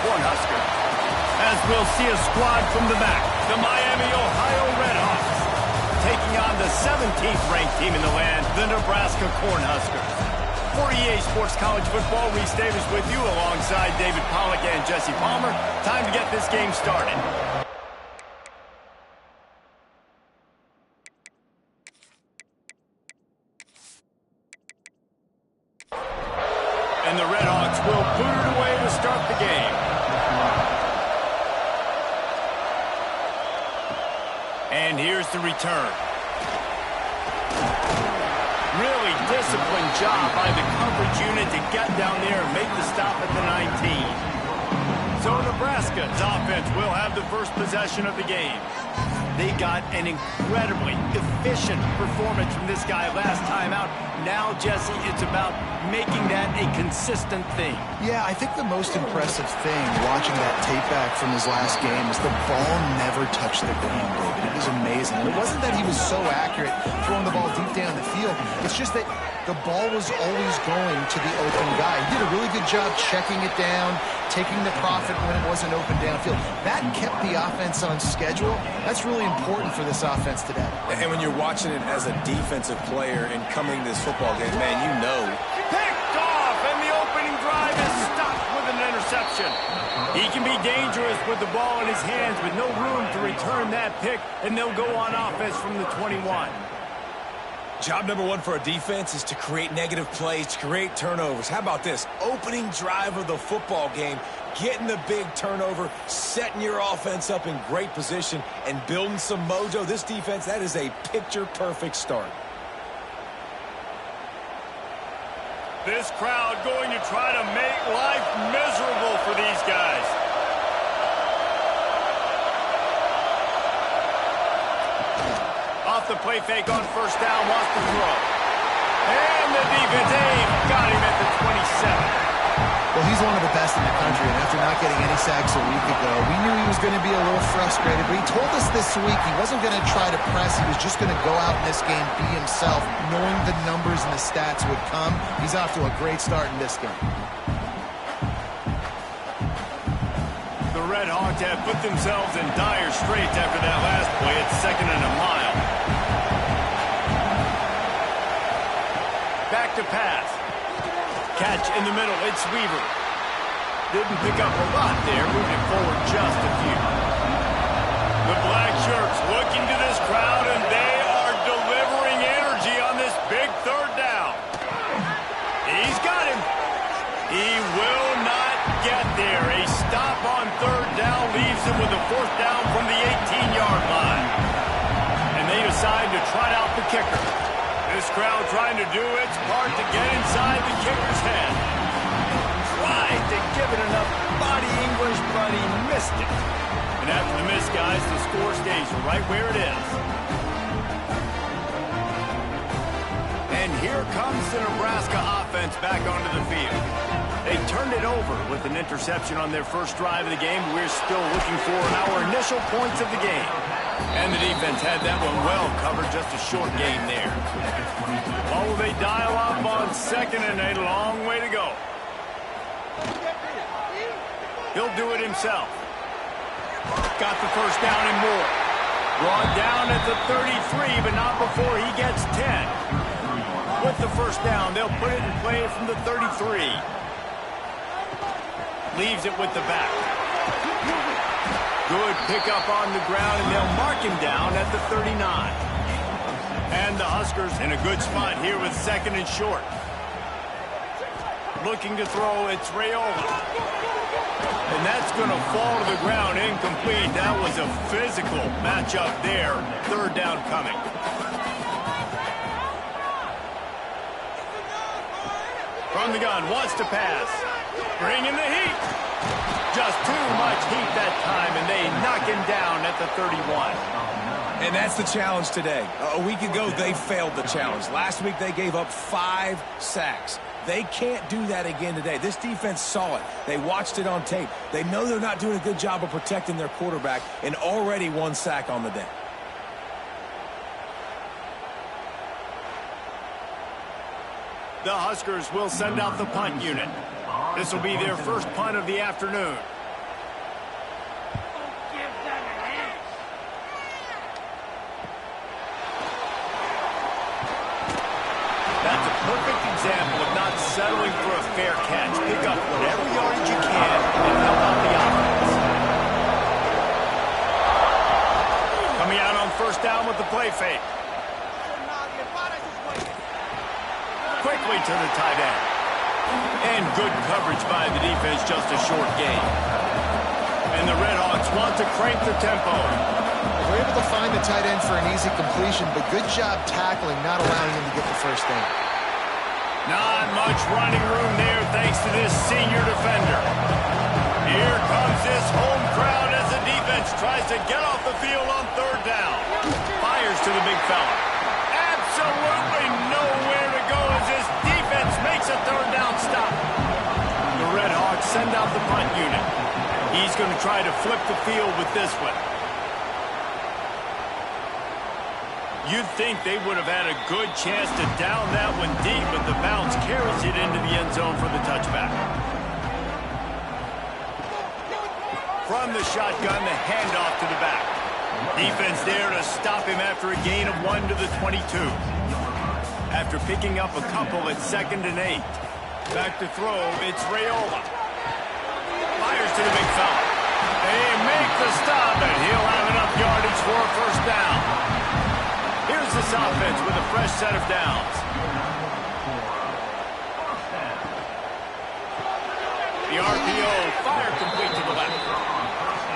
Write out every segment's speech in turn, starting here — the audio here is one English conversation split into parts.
Cornhuskers. As we'll see a squad from the back, the Miami, Ohio Redhawks, taking on the 17th ranked team in the land, the Nebraska Cornhuskers. For EA Sports College Football, Reese Davis with you alongside David Pollack and Jesse Palmer. Time to get this game started. And the Redhawks will boot it away to start the game. And here's the return. Really disciplined job by the coverage unit to get down there and make the stop at the 19. So Nebraska's offense will have the first possession of the game. They got an incredibly efficient performance from this guy last time out. Now, Jesse, it's about making that a consistent thing. Yeah, I think the most impressive thing watching that tape back from his last game is the ball never touched the ground, David. It was amazing. And it wasn't that he was so accurate throwing the ball deep down the field. It's just that the ball was always going to the open guy. He did a really good job checking it down, taking the profit when it wasn't open downfield. That kept the offense on schedule. That's really important for this offense today. And when you're watching it as a defensive player and coming this football game, man, you know. Picked off, and the opening drive is stopped with an interception. He can be dangerous with the ball in his hands, with no room to return that pick, and they'll go on offense from the 21. Job number one for a defense is to create negative plays, to create turnovers. How about this? Opening drive of the football game, getting the big turnover, setting your offense up in great position, and building some mojo. This defense, that is a picture-perfect start. This crowd going to try to make life miserable for these guys. Off the play fake on first down, wants to throw. And the defense got him at the 27. Well, he's one of the best in the country, and after not getting any sacks a week ago, we knew he was going to be a little frustrated, but he told us this week he wasn't going to try to press. He was just going to go out in this game, be himself, knowing the numbers and the stats would come. He's off to a great start in this game. The Redhawks have put themselves in dire straits after that last play. It's 2nd and a mile. Back to pass. Catch in the middle, it's Weaver. Didn't pick up a lot there, moving forward just a few. The black shirts looking to this crowd, and they are delivering energy on this big third down. He's got him. He will not get there. A stop on third down leaves him with a 4th down from the 18-yard line. And they decide to trot out the kicker. This crowd trying to do its part to get inside the kicker's head. Tried to give it enough body English, but he missed it. And after the miss, guys, the score stays right where it is. And here comes the Nebraska offense back onto the field. They turned it over with an interception on their first drive of the game. We're still looking for our initial points of the game. And the defense had that one well covered, just a short gain there. Oh, they dial up on 2nd and a long way to go. He'll do it himself. Got the first down and more. Brought down at the 33, but not before he gets 10. With the first down, they'll put it in play from the 33. Leaves it with the back. Good pickup on the ground, and they'll mark him down at the 39. And the Huskers in a good spot here with 2nd and short. Looking to throw, it's Raiola. And that's going to fall to the ground incomplete. That was a physical matchup there. 3rd down coming. From the gun, wants to pass. Bringing the heat. Just too much heat that time, and they knock him down at the 31. And that's the challenge today. A week ago, they failed the challenge. Last week, they gave up 5 sacks. They can't do that again today. This defense saw it. They watched it on tape. They know they're not doing a good job of protecting their quarterback, and already 1 sack on the day. The Huskers will send out the punt unit. This will be their first punt of the afternoon. fair catch. Pick up whatever yardage you can and help out the offense. Coming out on first down with the play fake. Quickly to the tight end. And good coverage by the defense, just a short gain. And the Redhawks want to crank the tempo. They're able to find the tight end for an easy completion, but good job tackling, not allowing him to get the first down. Not much running room there thanks to this senior defender. Here comes this home crowd as the defense tries to get off the field on third down. Fires to the big fella. Absolutely nowhere to go as this defense makes a third down stop. The Redhawks send out the punt unit. He's going to try to flip the field with this one. You'd think they would have had a good chance to down that one deep, but the bounce carries it into the end zone for the touchback. From the shotgun, the handoff to the back. Defense there to stop him after a gain of 1 to the 22. After picking up a couple at 2nd and 8. Back to throw, it's Raiola. Fires to the big fella. They make the stop, and he'll have enough yardage for a first down. Here's this offense with a fresh set of downs. The RPO, fire complete to the left.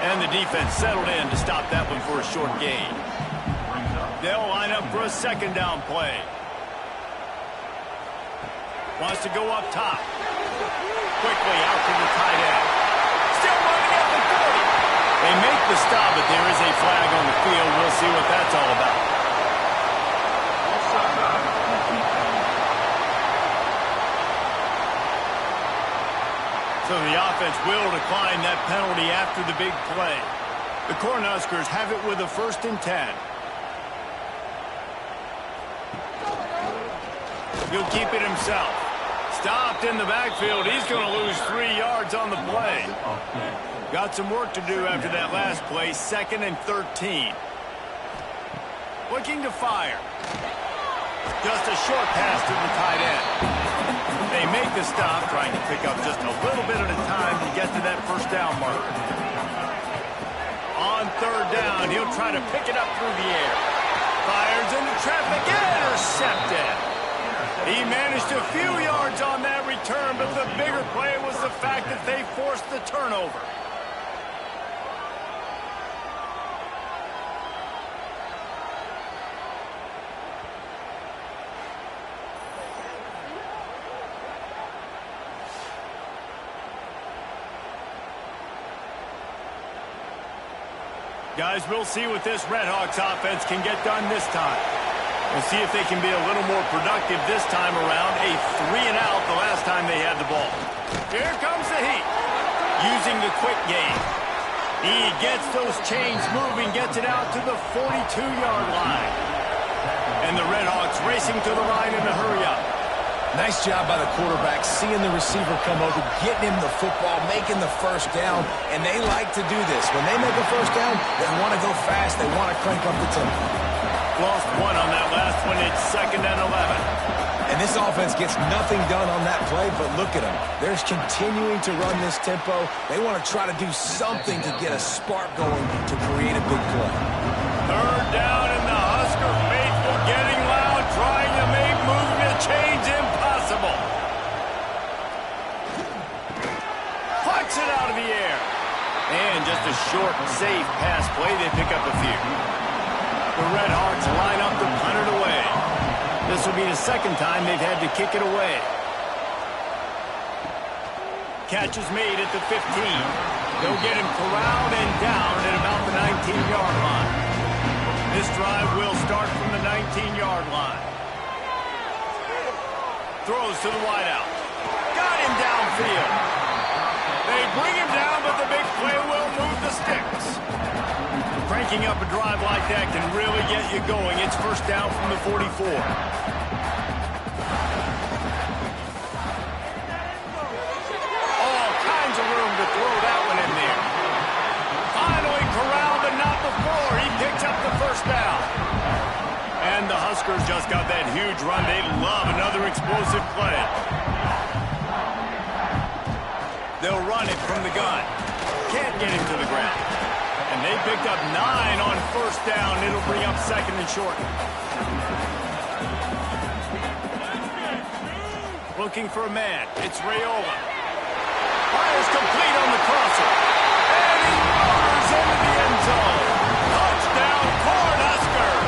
And the defense settled in to stop that one for a short gain. They'll line up for a second down play. Wants to go up top. Quickly out to the tight end. Still running at the 40. They make the stop, but there is a flag on the field. We'll see what that's all about. So the offense will decline that penalty after the big play. The Cornhuskers have it with a 1st and 10. He'll keep it himself. Stopped in the backfield. He's going to lose 3 yards on the play. Got some work to do after that last play. 2nd and 13. Looking to fire. Just a short pass to the tight end. They make the stop, trying to pick up just a little bit at a time to get to that first down marker. On third down, he'll try to pick it up through the air. Fires into traffic, intercepted. He managed a few yards on that return, but the bigger play was the fact that they forced the turnover. Guys, we'll see what this Redhawks offense can get done this time. We'll see if they can be a little more productive this time around. A 3-and-out the last time they had the ball. Here comes the heat. Using the quick game. He gets those chains moving, gets it out to the 42-yard line. And the Redhawks racing to the line in a hurry-up. Nice job by the quarterback, seeing the receiver come over, getting him the football, making the first down, and they like to do this. When they make a first down, they want to go fast, they want to crank up the tempo. Lost 1 on that last one, it's 2nd and 11. And this offense gets nothing done on that play, but look at them. They're continuing to run this tempo. They want to try to do something to get a spark going to create a big play. Third down, and the Husker faithful getting loud, trying to make moving the chains impossible. Pucks it out of the air. And just a short, safe pass play. They pick up a few. The Redhawks line up to punt it away. This will be the 2nd time they've had to kick it away. Catch is made at the 15. They'll get him corralled and down at about the 19-yard line. This drive will start from the 19-yard line. Throws to the wideout. Got him downfield. They bring him down, but the big play will move the sticks. Cranking up a drive like that can really get you going. It's first down from the 44. All kinds of room to throw that one in there. Finally corralled, but not before. He picks up the first down. And the Huskers just got that huge run. They love another explosive play. run it from the gun. Can't get him to the ground. And they picked up 9 on first down. It'll bring up second and short. Looking for a man. It's Raiola. Fires complete on the crosser. And he motors into the end zone. Touchdown, Cornhuskers.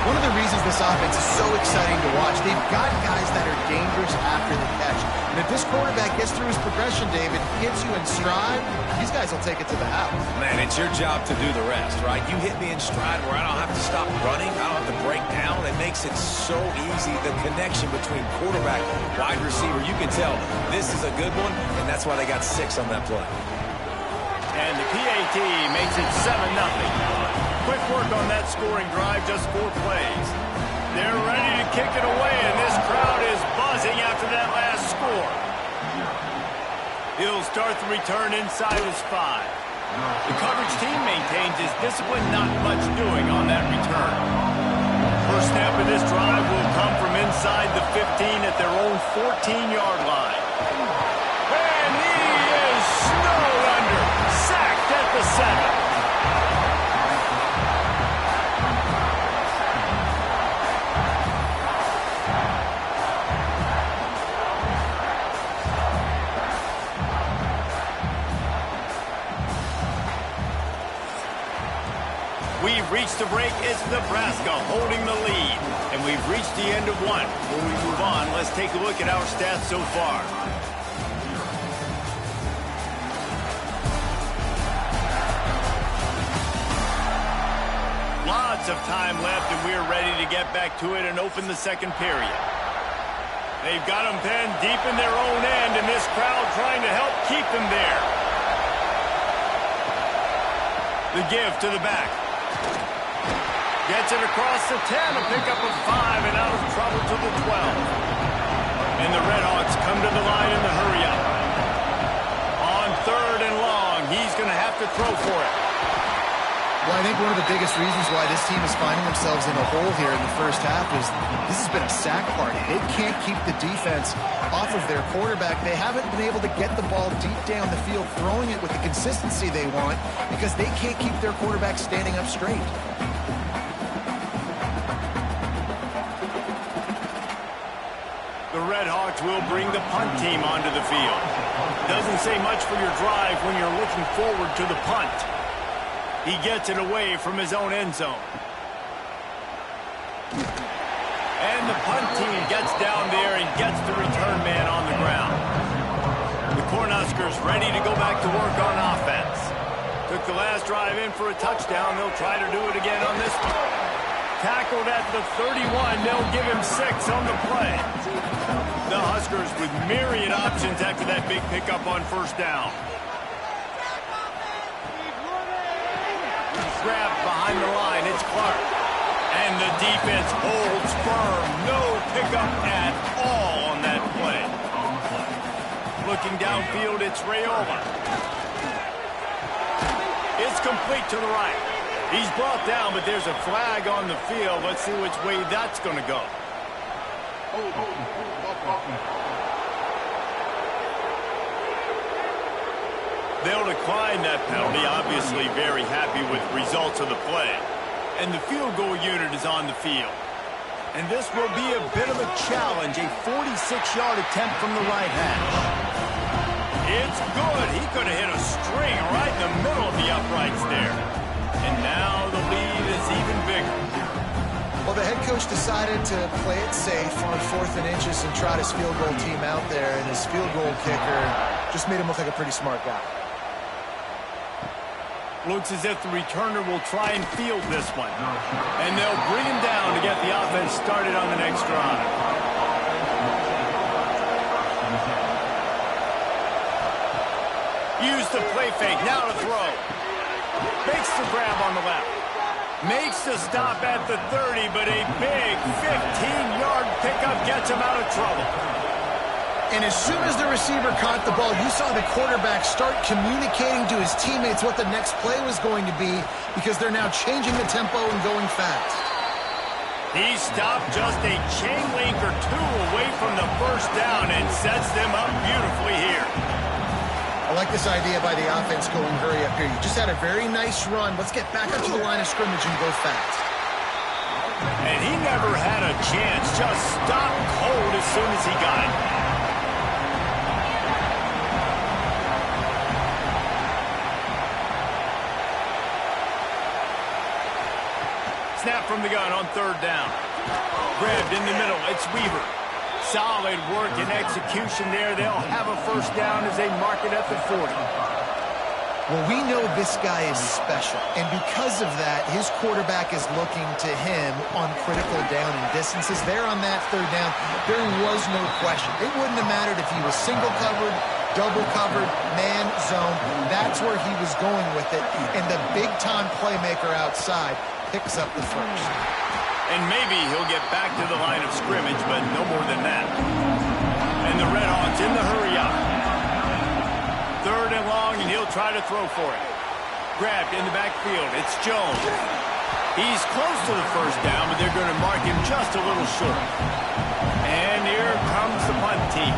One of the reasons this offense is so exciting to watch, they've got guys that are dangerous after the catch. And if this quarterback gets through his progression, David, gets you in stride, these guys will take it to the house. Man, it's your job to do the rest, right? You hit me in stride where I don't have to stop running. I don't have to break down. It makes it so easy. The connection between quarterback, wide receiver, you can tell this is a good one, and that's why they got 6 on that play. And the PAT makes it 7-0. Quick work on that scoring drive, just 4 plays. They're ready to kick it away, and this crowd is buzzing after that last score. He'll start the return inside his 5. The coverage team maintains his discipline, not much doing on that return. First snap of this drive will come from inside the 15 at their own 14-yard line. And he is snowed under, sacked at the 7. We've reached the break. It's Nebraska holding the lead. And we've reached the end of one. Before we move on, let's take a look at our stats so far. Lots of time left, and we're ready to get back to it and open the second period. They've got them penned deep in their own end, and this crowd trying to help keep them there. The give to the back. Gets it across the 10, a pickup of 5, and out of trouble to the 12. And the Redhawks come to the line in the hurry-up. On 3rd and long, he's going to have to throw for it. Well, I think one of the biggest reasons why this team is finding themselves in a hole here in the first half is this has been a sack party. They can't keep the defense off of their quarterback. They haven't been able to get the ball deep down the field, throwing it with the consistency they want because they can't keep their quarterback standing up straight. The Redhawks will bring the punt team onto the field. Doesn't say much for your drive when you're looking forward to the punt. He gets it away from his own end zone. And the punt team gets down there and gets the return man on the ground. The Cornhuskers ready to go back to work on offense. Took the last drive in for a touchdown. They'll try to do it again on this one. Tackled at the 31. They'll give him 6 on the play. The Huskers with myriad options after that big pickup on first down. Grabbed behind the line. It's Clark. And the defense holds firm. No pickup at all on that play. Looking downfield, it's Raiola. It's complete to the right. He's brought down, but there's a flag on the field. Let's see which way that's going to go. They'll decline that penalty, obviously very happy with the results of the play. And the field goal unit is on the field. And this will be a bit of a challenge, a 46-yard attempt from the right hash. It's good. He could have hit a string right in the middle of the uprights there. And now the lead is even bigger. Well, the head coach decided to play it safe on 4th and inches and trot his field goal team out there, and his field goal kicker just made him look like a pretty smart guy. Looks as if the returner will try and field this one. And they'll bring him down to get the offense started on the next drive. Use the play fake, now to throw. Makes the grab on the left. Makes the stop at the 30, but a big 15-yard pickup gets him out of trouble. And as soon as the receiver caught the ball, you saw the quarterback start communicating to his teammates what the next play was going to be because they're now changing the tempo and going fast. He stopped just a chain link or two away from the first down and sets them up beautifully here. I like this idea by the offense going hurry up here. You just had a very nice run. Let's get back up to the line of scrimmage and go fast. And he never had a chance. Just stopped cold as soon as he got it. Snap from the gun on third down. Grabbed in the middle. It's Weaver. Solid work and execution there. They'll have a first down as they mark it at the 40. Well, we know this guy is special, and because of that, his quarterback is looking to him on critical down and distances. There on that third down, there was no question. It wouldn't have mattered if he was single covered, double covered, man, zone. That's where he was going with it, and the big-time playmaker outside picks up the first. And maybe he'll get back to the line of scrimmage, but no more than that. And the Redhawks in the hurry-up. Third and long, and he'll try to throw for it. Grabbed in the backfield. It's Jones. He's close to the first down, but they're going to mark him just a little short. And here comes the punt team.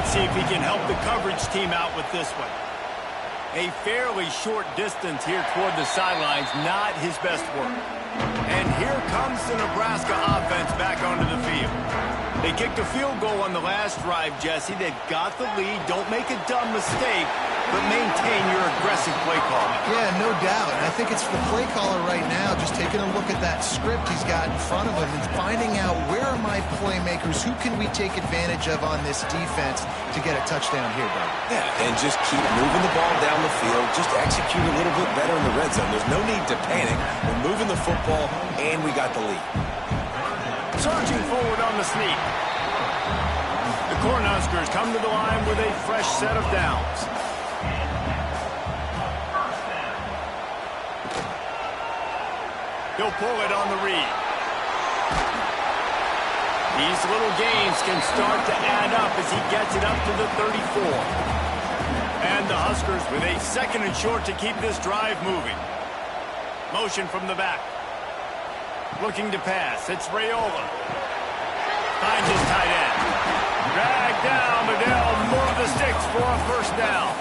Let's see if he can help the coverage team out with this one. A fairly short distance here toward the sidelines, not his best work. And here comes the Nebraska offense back onto the field. They kicked a field goal on the last drive, Jesse. They've got the lead. Don't make a dumb mistake, but maintain your aggressive play calling. Yeah, no doubt. And I think it's the play caller right now just taking a look at that script he's got in front of him and finding out where are my playmakers, who can we take advantage of on this defense to get a touchdown here, Doug. Yeah, and just keep moving the ball down the field. Just execute a little bit better in the red zone. There's no need to panic. We're moving the football, and we got the lead. Surging forward on the sneak. The Cornhuskers come to the line with a fresh set of downs. He'll pull it on the read. These little gains can start to add up as he gets it up to the 34. And the Huskers with a second and short to keep this drive moving. Motion from the back. Looking to pass. It's Raiola. Finds his tight end. Dragged down, but they'll move the sticks for a first down.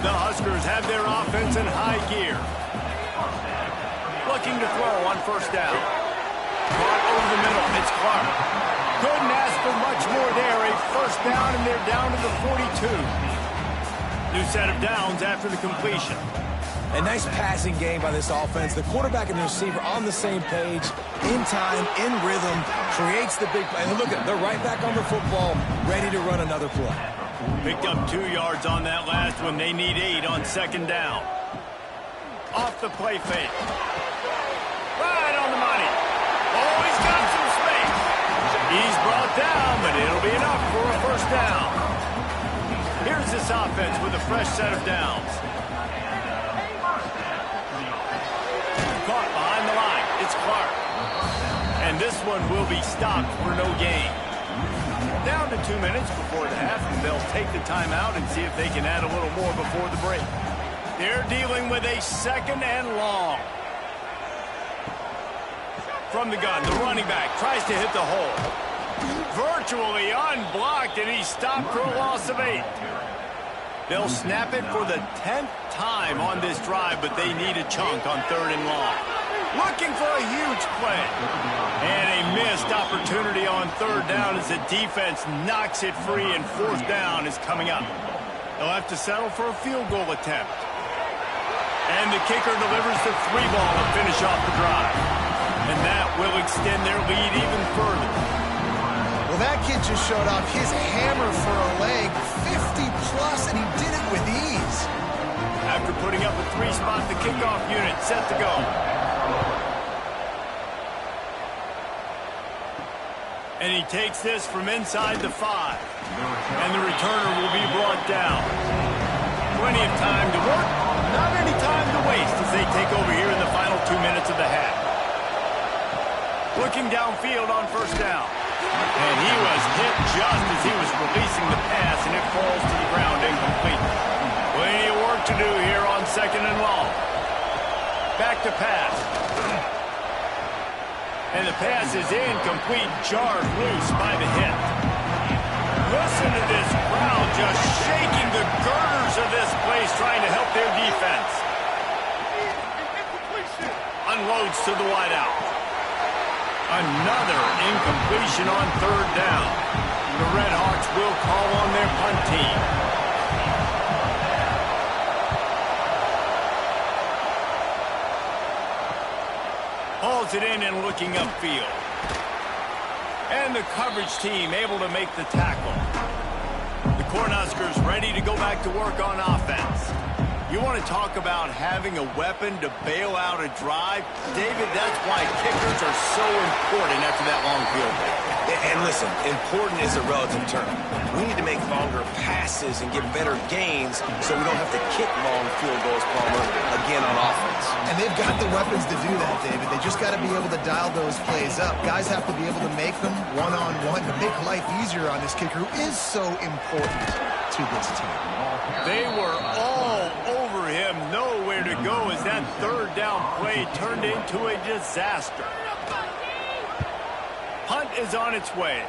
The Huskers have their offense in high gear. Looking to throw on first down. Caught over the middle. It's Clark. Couldn't ask for much more there. A first down, and they're down to the 42. New set of downs after the completion. A nice passing game by this offense. The quarterback and the receiver on the same page, in time, in rhythm, creates the big play. And look at, they're right back on the football, ready to run another play. Picked up 2 yards on that last one. They need 8 on second down. Off the play fake. Right on the money. Oh, he's got some space. He's brought down, but it'll be enough for a first down. Here's this offense with a fresh set of downs. Caught behind the line. It's Clark. And this one will be stopped for no gain. Down to 2 minutes before the half, and they'll take the timeout and see if they can add a little more before the break. They're dealing with a second and long. From the gun, the running back tries to hit the hole. Virtually unblocked, and he's stopped for a loss of 8. They'll snap it for the 10th time on this drive, but they need a chunk on third and long. Looking for a huge play. And a missed opportunity on third down as the defense knocks it free, and fourth down is coming up. They'll have to settle for a field goal attempt. And the kicker delivers the 3-ball to finish off the drive. And that will extend their lead even further. Well, that kid just showed off his hammer for a leg, 50-plus, and he did it with ease. After putting up a 3-spot, the kickoff unit set to go. And he takes this from inside the 5. And the returner will be brought down. Plenty of time to work, not any time to waste as they take over here in the final 2 minutes of the half. Looking downfield on first down. And he was hit just as he was releasing the pass, and it falls to the ground incomplete. Plenty of work to do here on second and long. Back to pass. And the pass is incomplete, jarred loose by the hit. Listen to this crowd just shaking the girders unloads to the wideout. Another incompletion on third down. The Red Hawks will call on their punt team. Hauls it in and looking upfield. And the coverage team able to make the tackle. The Cornhuskers ready to go back to work on offense. You want to talk about having a weapon to bail out a drive? David, that's why kickers are so important after that long field goal. And listen, important is a relative term. We need to make longer passes and get better gains so we don't have to kick long field goals, Palmer, again on offense. And they've got the weapons to do that, David. They just got to be able to dial those plays up. Guys have to be able to make them one-on-one to make life easier on this kicker who is so important to this team. They were all over him, nowhere to go as that third down play turned into a disaster. Punt is on its way.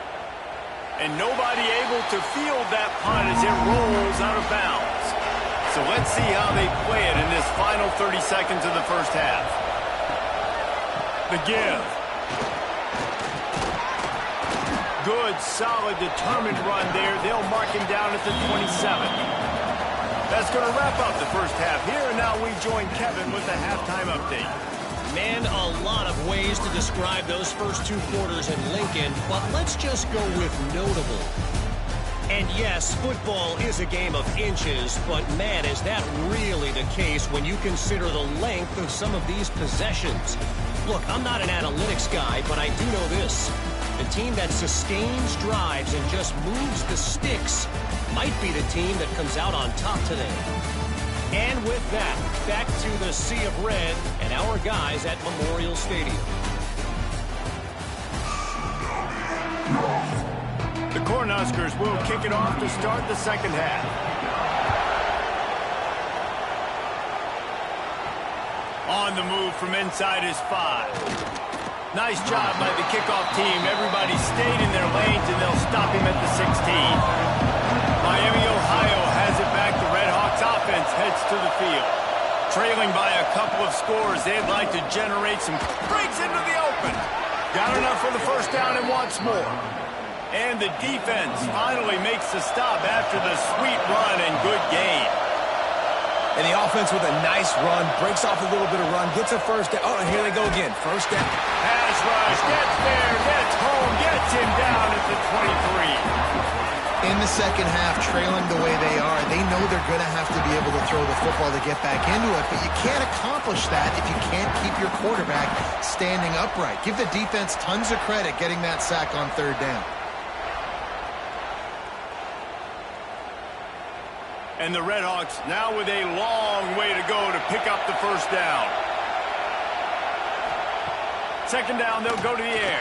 And nobody able to field that punt as it rolls out of bounds. So let's see how they play it in this final 30 seconds of the first half. The give. Good, solid, determined run there. They'll mark him down at the 27. That's going to wrap up the first half here, and now we join Kevin with the halftime update. Man, a lot of ways to describe those first two quarters in Lincoln, but let's just go with notable. And yes, football is a game of inches, but man, is that really the case when you consider the length of some of these possessions. Look, I'm not an analytics guy, but I do know this. The team that sustains drives and just moves the sticks might be the team that comes out on top today. And with that, back to the sea of red and our guys at Memorial Stadium. The Cornhuskers will kick it off to start the second half. On the move from inside his 5. Nice job by the kickoff team. Everybody stayed in their lanes, and they'll stop him at the 16. Miami, Ohio has it back. The Red Hawks offense heads to the field. Trailing by a couple of scores, they'd like to generate some breaks into the open. Got enough for the first down and wants more. And the defense finally makes the stop after the sweet run and good gain. And the offense with a nice run, breaks off a little bit of run, gets a first down. Oh, and here they go again. First down. Pass rush, gets there, gets home, gets him down at the 23. In the second half, trailing the way they are, they know they're going to have to be able to throw the football to get back into it, but you can't accomplish that if you can't keep your quarterback standing upright. Give the defense tons of credit getting that sack on third down. And the Red Hawks now with a long way to go to pick up the first down. Second down, they'll go to the air.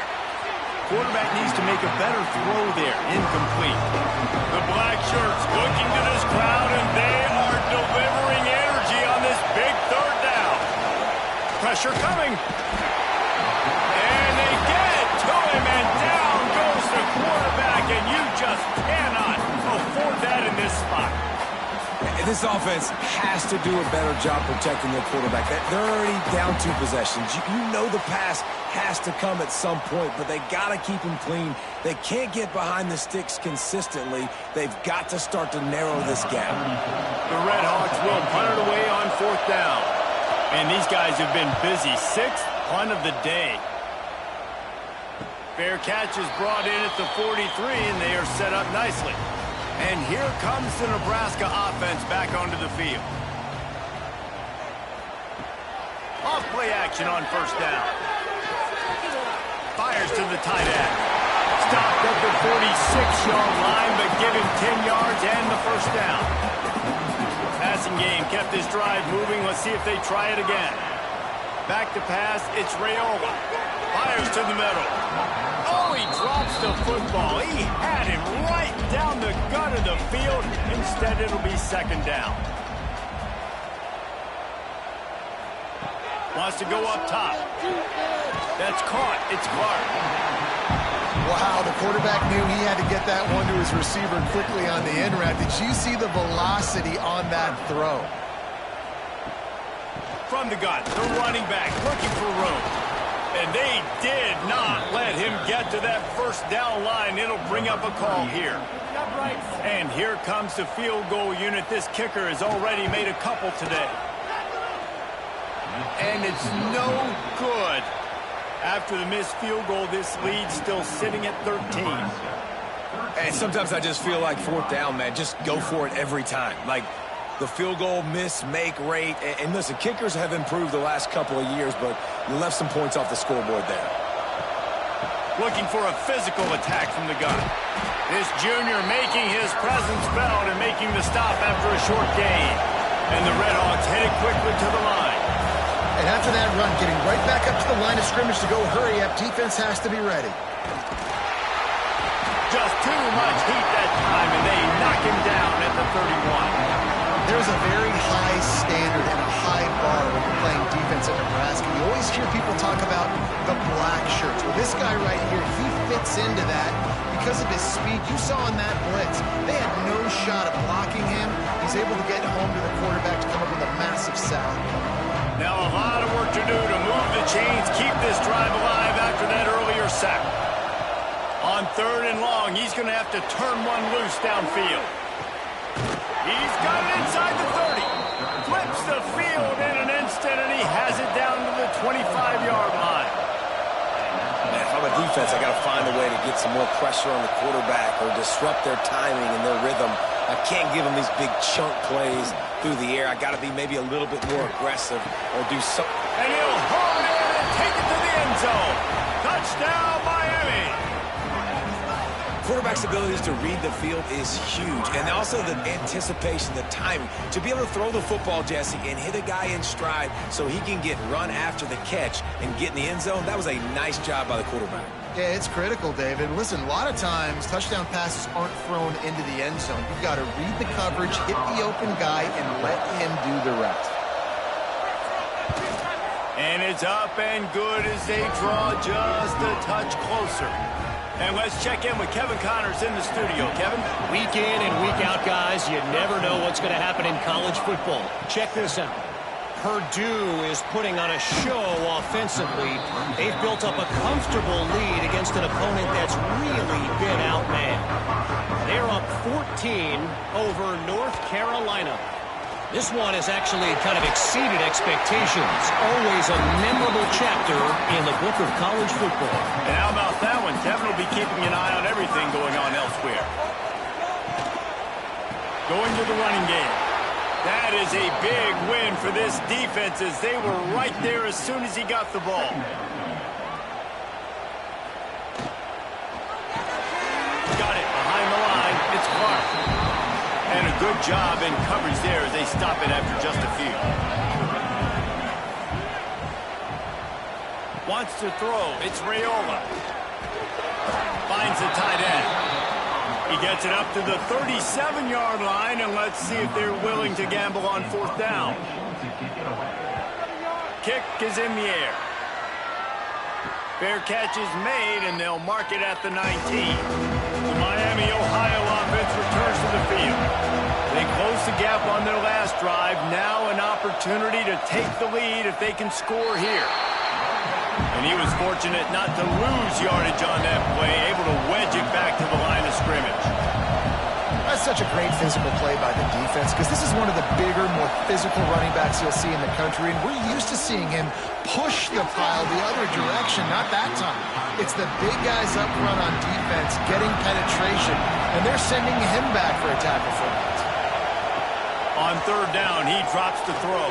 Quarterback needs to make a better throw there. Incomplete. The black shirts looking to this crowd, and they are delivering energy on this big third down. Pressure coming. And they get it to him, and down goes the quarterback, and you just cannot afford that in this spot. This offense has to do a better job protecting their quarterback. They're already down 2 possessions. You know the pass has to come at some point, but they got to keep him clean. They can't get behind the sticks consistently. They've got to start to narrow this gap. The Red Hawks will punt it away on fourth down. And these guys have been busy. 6th punt of the day. Fair catch is brought in at the 43, and they are set up nicely. And here comes the Nebraska offense back onto the field. Off play action on first down. Fires to the tight end. Stopped at the 46-yard line, but give him 10 yards and the first down. Passing game kept this drive moving. Let's see if they try it again. Back to pass, it's Raiola. Fires to the middle. Oh, he drops the football. He had him right down the gut of the field. Instead, it'll be second down. Wants to go up top. That's caught. It's Clark. Wow, the quarterback knew he had to get that one to his receiver quickly on the end route. Did you see the velocity on that throw? from the gun. The running back looking for room. And they did not let him get to that first down line. It'll bring up a call here. And here comes the field goal unit. This kicker has already made a couple today. And it's no good. After the missed field goal, this lead's still sitting at 13. And sometimes I just feel like fourth down, man. Just go for it every time. Like the field goal miss-make rate. And listen, kickers have improved the last couple of years, but you left some points off the scoreboard there. Looking for a physical attack from the gun. This junior making his presence felt and making the stop after a short gain. And the Redhawks headed quickly to the line. And after that run, getting right back up to the line of scrimmage to go hurry up, defense has to be ready. Just too much heat that time, and they knock him down at the 31. There's a very high standard and a high bar when you're playing defense at Nebraska. You always hear people talk about the black shirts. Well, this guy right here, he fits into that because of his speed. You saw in that blitz, they had no shot of blocking him. He's able to get home to the quarterback to come up with a massive sack. Now a lot of work to do to move the chains, keep this drive alive after that earlier sack. On 3rd and long, he's going to have to turn one loose downfield. He's got it inside the 30. Flips the field in an instant, and he has it down to the 25-yard line. Man, if I'm a defense, I got to find a way to get some more pressure on the quarterback or disrupt their timing and their rhythm. I can't give them these big chunk plays through the air. I got to be maybe a little bit more aggressive or do something. And he'll haul it in and take it to the end zone. Touchdown, Miami. Quarterback's abilities to read the field is huge. And also the anticipation, the timing. To be able to throw the football, Jesse, and hit a guy in stride so he can get run after the catch and get in the end zone, that was a nice job by the quarterback. Yeah, it's critical, David. Listen, a lot of times touchdown passes aren't thrown into the end zone. You've got to read the coverage, hit the open guy, and let him do the rest. And it's up and good as they draw just a touch closer. And let's check in with Kevin Connors in the studio. Kevin? Week in and week out, guys, you never know what's going to happen in college football. Check this out. Purdue is putting on a show offensively. They've built up a comfortable lead against an opponent that's really been outmanned. They're up 14 over North Carolina. This one has actually kind of exceeded expectations. Always a memorable chapter in the book of college football. And how about that one? Kevin will be keeping an eye on everything going on elsewhere. Going to the running game. That is a big win for this defense as they were right there as soon as he got the ball. Got it behind the line. It's Clark. And a good job in coverage there as they stop it after just a few. Wants to throw. It's Raiola. Finds the tight end. He gets it up to the 37-yard line, and let's see if they're willing to gamble on 4th down. Kick is in the air. Fair catch is made, and they'll mark it at the 19. The Miami, Ohio offense returns to the field. They close the gap on their last drive. Now an opportunity to take the lead if they can score here. And he was fortunate not to lose yardage on that play, able to wedge it back to the line of scrimmage. That's such a great physical play by the defense because this is one of the bigger, more physical running backs you'll see in the country, and we're used to seeing him push the pile the other direction, not that time. It's the big guys up front on defense getting penetration, and they're sending him back for a tackle for that. On 3rd down, he drops to throw.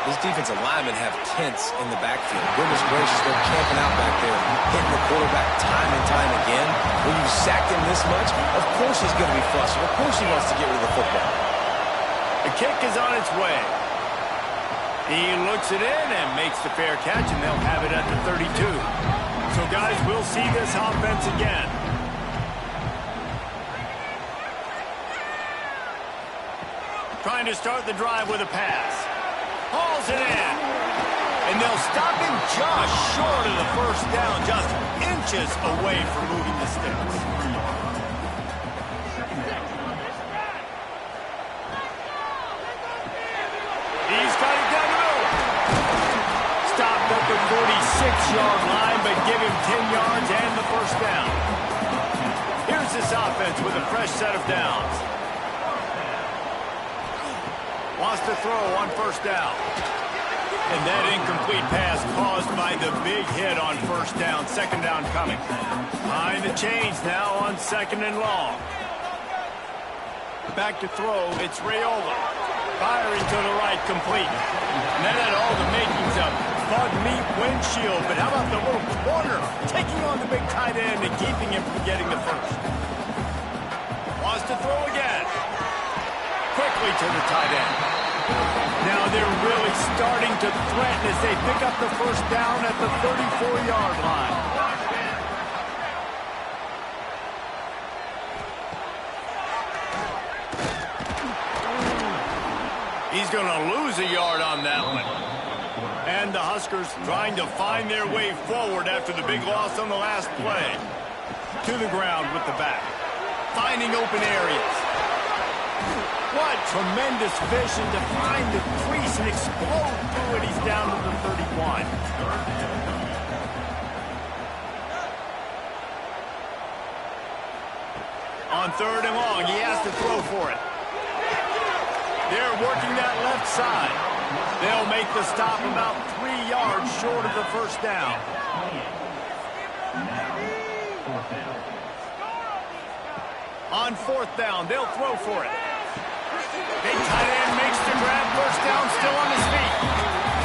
These defensive linemen have tents in the backfield. Goodness gracious, they're camping out back there, hitting the quarterback time and time again. When you sacked him this much, of course he's going to be flustered. Of course he wants to get rid of the football. The kick is on its way. He looks it in and makes the fair catch, and they'll have it at the 32. So, guys, we'll see this offense again. Trying to start the drive with a pass. Hauls it in. And they'll stop him just short of the 1st down, just inches away from moving the sticks. He's got it down the middle. first set of downs. Wants to throw on first down. And that incomplete pass caused by the big hit on first down. Second down coming. Behind the chains now on second and long. Back to throw. It's Raiola. Firing to the right, complete. And that had all the makings of bug meat windshield. But how about the little corner taking on the big tight end and keeping him from getting the first? Wants to throw again. Quickly to the tight end. Now they're really starting to threaten as they pick up the first down at the 34-yard line. He's going to lose a yard on that one. And the Huskers trying to find their way forward after the big loss on the last play. To the ground with the back. Finding open areas. What tremendous vision to find the crease and explode through it. He's down to the 31. On third and long, he has to throw for it. They're working that left side. They'll make the stop about 3 yards short of the first down. On fourth down, they'll throw for it. Big tight end makes the grab, first down, still on his feet.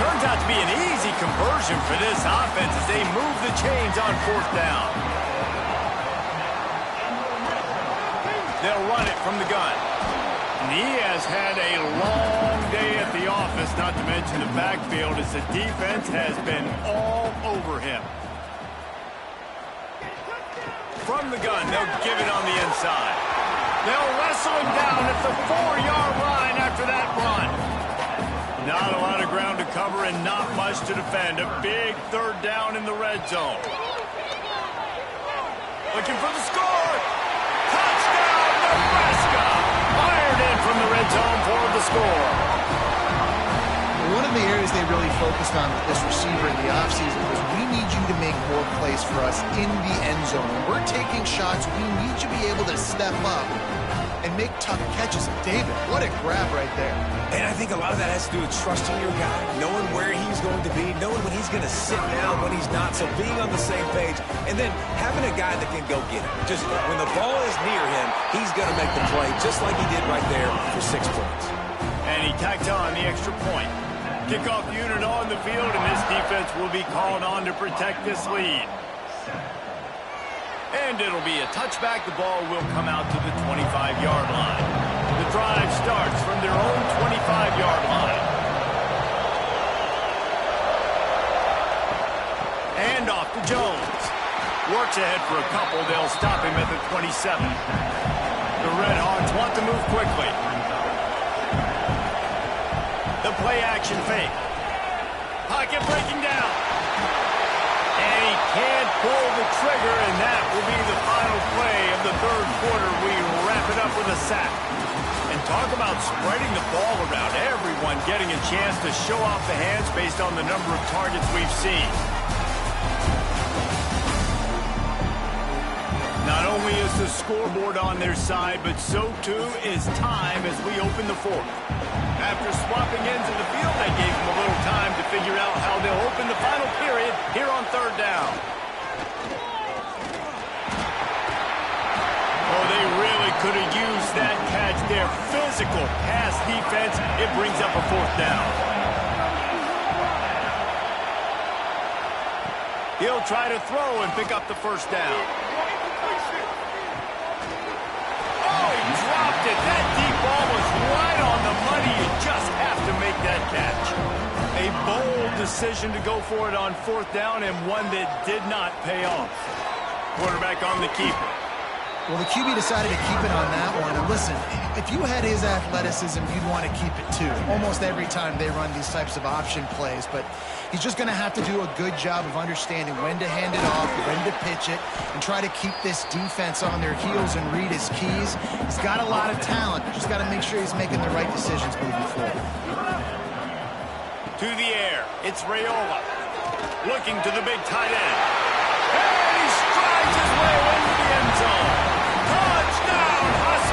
Turns out to be an easy conversion for this offense as they move the chains on fourth down. They'll run it from the gun. And he has had a long day at the office, not to mention the backfield, as the defense has been all over him. From the gun, they'll give it on the inside. They'll wrestle him down at the 4-yard line after that run. Not a lot of ground to cover and not much to defend. A big third down in the red zone. Looking for the score. Touchdown, Nebraska. Fired in from the red zone for the score. One of the areas they really focused on with this receiver in the offseason was we need you to make more plays for us in the end zone. When we're taking shots, we need you to be able to step up and make tough catches. David, what a grab right there. And I think a lot of that has to do with trusting your guy, knowing where he's going to be, knowing when he's going to sit down, when he's not, so being on the same page, and then having a guy that can go get it. Just when the ball is near him, he's going to make the play, just like he did right there for 6 points. And he tacked on the extra point. Kickoff unit on the field, and this defense will be called on to protect this lead. And it'll be a touchback. The ball will come out to the 25-yard line. The drive starts from their own 25-yard line. And off to Jones. Works ahead for a couple. They'll stop him at the 27. The Red Hawks want to move quickly. The play-action fake. Pocket breaking down. And he can't pull the trigger, and that will be the final play of the third quarter. We wrap it up with a sack. And talk about spreading the ball around. Everyone getting a chance to show off the hands based on the number of targets we've seen. Not only is the scoreboard on their side, but so too is time as we open the fourth. After swapping ends of the field, they gave them a little time to figure out how they'll open the final period here on third down. Oh, they really could have used that catch there. Physical pass defense. It brings up a fourth down. He'll try to throw and pick up the first down. Oh, he dropped it. That deep ball was right on the money. You just have to make that catch. A bold decision to go for it on fourth down, and one that did not pay off. Quarterback on the keeper. Well, the QB decided to keep it on that one. And listen, if you had his athleticism, you'd want to keep it too. Almost every time they run these types of option plays. But he's just going to have to do a good job of understanding when to hand it off, when to pitch it, and try to keep this defense on their heels and read his keys. He's got a lot of talent. Just got to make sure he's making the right decisions moving forward. To the air. It's Raiola. Looking to the big tight end. And he strides his way into the end zone. Touchdown, Huskers!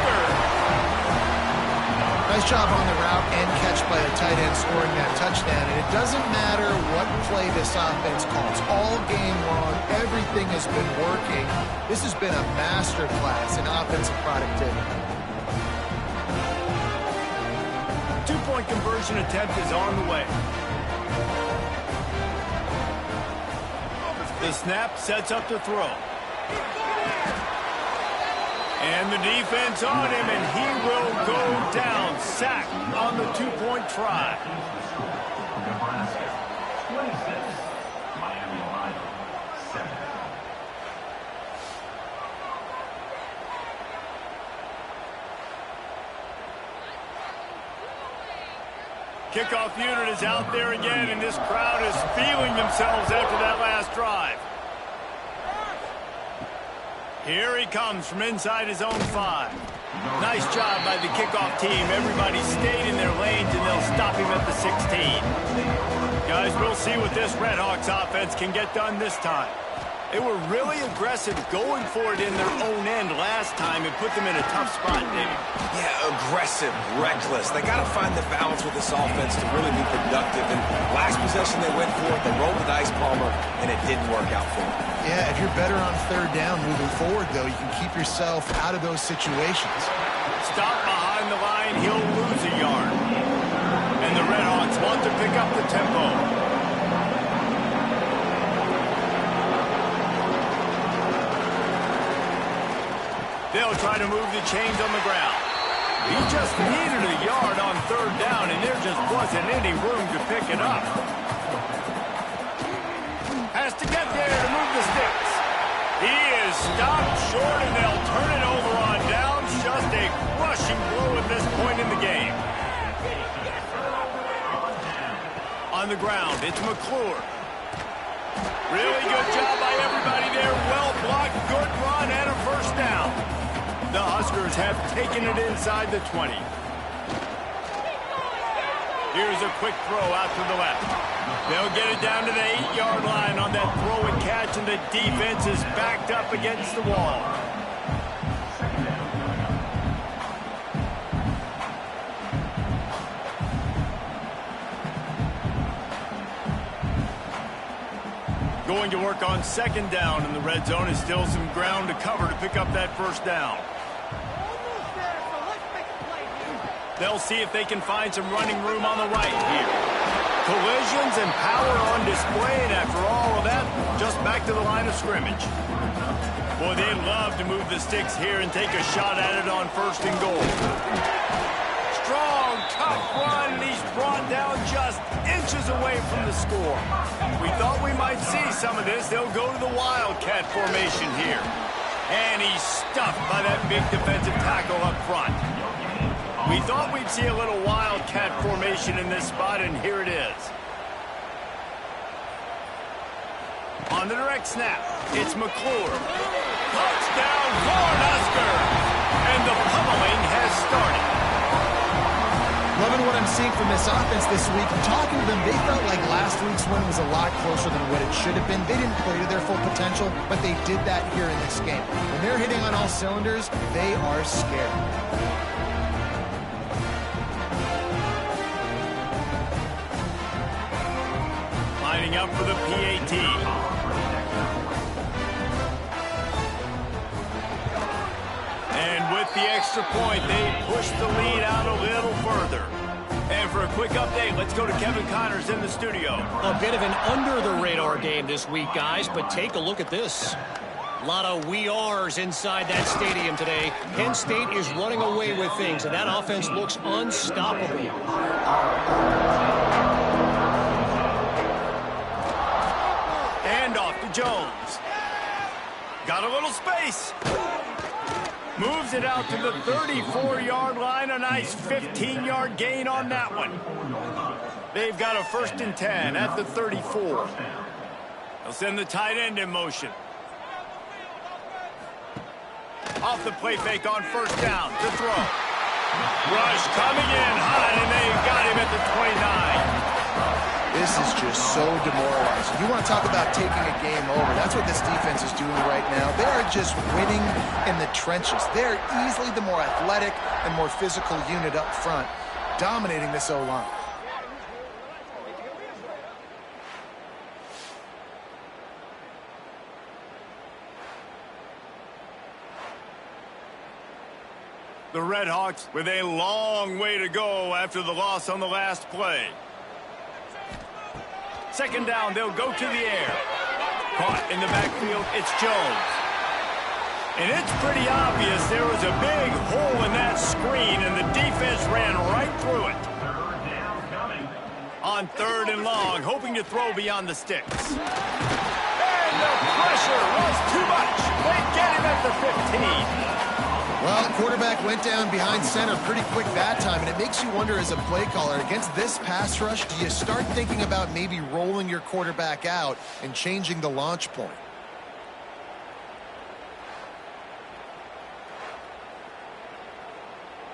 Nice job on the route and catch by the tight end scoring that touchdown. And it doesn't matter what play this offense calls. All game long, everything has been working. This has been a master class in offensive productivity. Two-point conversion attempt is on the way. The snap sets up to throw. And the defense on him, and he will go down. Sacked on the two-point try. Nebraska, 26. Miami Ohio, 7. Kickoff unit is out there again, and this crowd is feeling themselves after that last drive. Here he comes from inside his own 5. Nice job by the kickoff team. Everybody stayed in their lanes, and they'll stop him at the 16. Guys, we'll see what this Redhawks offense can get done this time. They were really aggressive going for it in their own end last time and put them in a tough spot, David. Yeah, aggressive, reckless. They got to find the balance with this offense to really be productive. And last possession they went for it, they rolled the dice, Palmer, and it didn't work out for them. Yeah, if you're better on third down moving forward, though, you can keep yourself out of those situations. Stop behind the line, he'll lose a yard. And the Redhawks want to pick up the tempo. They'll try to move the chains on the ground. He just needed a yard on third down, and there just wasn't any room to pick it up. Has to get there to move the sticks. He is stopped short, and they'll turn it over on downs. Just a crushing blow at this point in the game. On the ground, it's McClure. Really good job by everybody there. Well blocked, good run, and a first down. The Huskers have taken it inside the 20. Here's a quick throw out to the left. They'll get it down to the 8-yard line on that throw and catch, and the defense is backed up against the wall. Going to work on second down in the red zone. Is still some ground to cover to pick up that first down. They'll see if they can find some running room on the right here. Collisions and power on display, and after all of that, just back to the line of scrimmage. Boy, they love to move the sticks here and take a shot at it on first and goal. Strong, tough run, and he's brought down just inches away from the score. We thought we might see some of this. They'll go to the Wildcat formation here. And he's stuffed by that big defensive tackle up front. We thought we'd see a little Wildcat formation in this spot, and here it is. On the direct snap, it's McClure. Touchdown, Cornhusker! And the pummeling has started. Loving what I'm seeing from this offense this week. Talking to them, they felt like last week's win was a lot closer than what it should have been. They didn't play to their full potential, but they did that here in this game. When they're hitting on all cylinders, they are scared. Lining up for the PAT. And with the extra point, they push the lead out a little further. And for a quick update, let's go to Kevin Connors in the studio. A bit of an under-the-radar game this week, guys, but take a look at this. A lot of we ares inside that stadium today. Penn State is running away with things, and that offense looks unstoppable. Handoff to Jones. Got a little space. Moves it out to the 34-yard line. A nice 15-yard gain on that one. They've got a 1st and 10 at the 34. They'll send the tight end in motion. Off the play fake on first down to throw. Rush coming in hot, and they've got him at the 29. This is just so demoralizing. You want to talk about taking a game over. That's what this defense is doing right now. They are just winning in the trenches. They're easily the more athletic and more physical unit up front. dominating this O-line. The Red Hawks with a long way to go after the loss on the last play. Second down, they'll go to the air. Caught in the backfield, it's Jones. And it's pretty obvious there was a big hole in that screen, and the defense ran right through it. Third down coming. On third and long, hoping to throw beyond the sticks. And the pressure was too much. They get him at the 15. Well, the quarterback went down behind center pretty quick that time, and it makes you wonder as a play caller, against this pass rush, do you start thinking about maybe rolling your quarterback out and changing the launch point?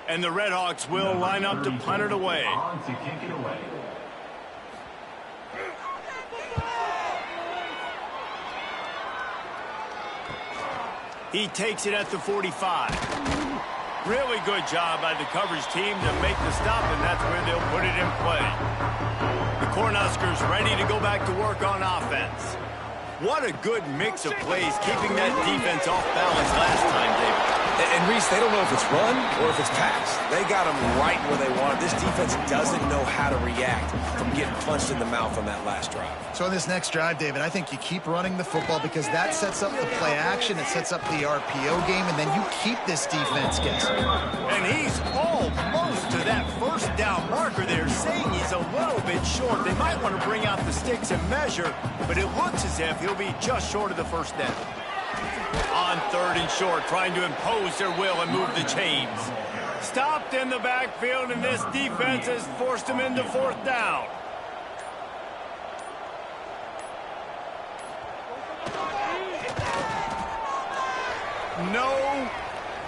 And the Red Hawks will line up to punt it away. On to kick it away. He takes it at the 45. Really good job by the coverage team to make the stop, and that's where they'll put it in play. The Cornhuskers ready to go back to work on offense. What a good mix of plays, keeping that defense off balance last time, David. And Reese, they don't know if it's run or if it's pass. They got them right where they want. This defense doesn't know how to react from getting punched in the mouth on that last drive. So in this next drive, David, I think you keep running the football because that sets up the play action, it sets up the RPO game, and then you keep this defense guessing. And he's almost to that first down marker there, saying he's a little bit short. They might want to bring out the sticks and measure, but it looks as if he'll be just short of the first down. On third and short, trying to impose their will and move the chains. Stopped in the backfield, and this defense has forced him into fourth down. No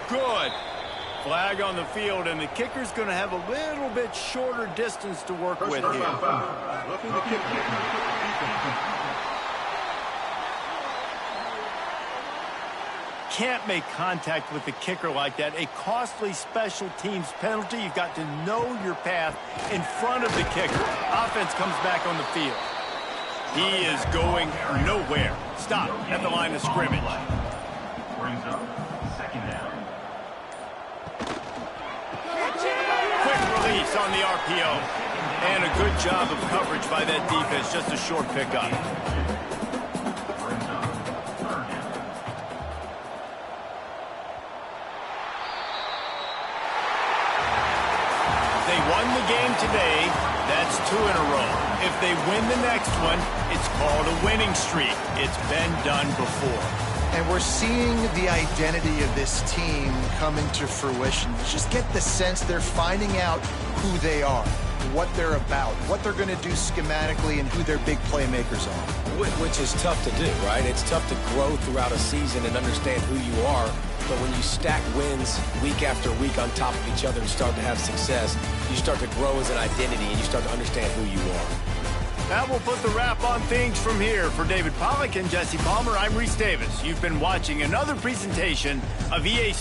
good. Flag on the field, and the kicker's going to have a little bit shorter distance to work with here. Can't make contact with the kicker like that. A costly special teams penalty. You've got to know your path in front of the kicker. Offense comes back on the field. He is going nowhere. Stop at the line of scrimmage. Brings up second down. Quick release on the RPO. And a good job of coverage by that defense. Just a short pickup. Brings up third down. They won the game today. That's 2 in a row. If they win the next one, it's called a winning streak. It's been done before. And we're seeing the identity of this team come into fruition. You just get the sense they're finding out who they are, what they're about, what they're going to do schematically, and who their big playmakers are. Which is tough to do, right? It's tough to grow throughout a season and understand who you are. But when you stack wins week after week on top of each other and start to have success, you start to grow as an identity and you start to understand who you are. That will put the wrap on things from here. For David Pollack and Jesse Palmer, I'm Reese Davis. You've been watching another presentation of EA Sports.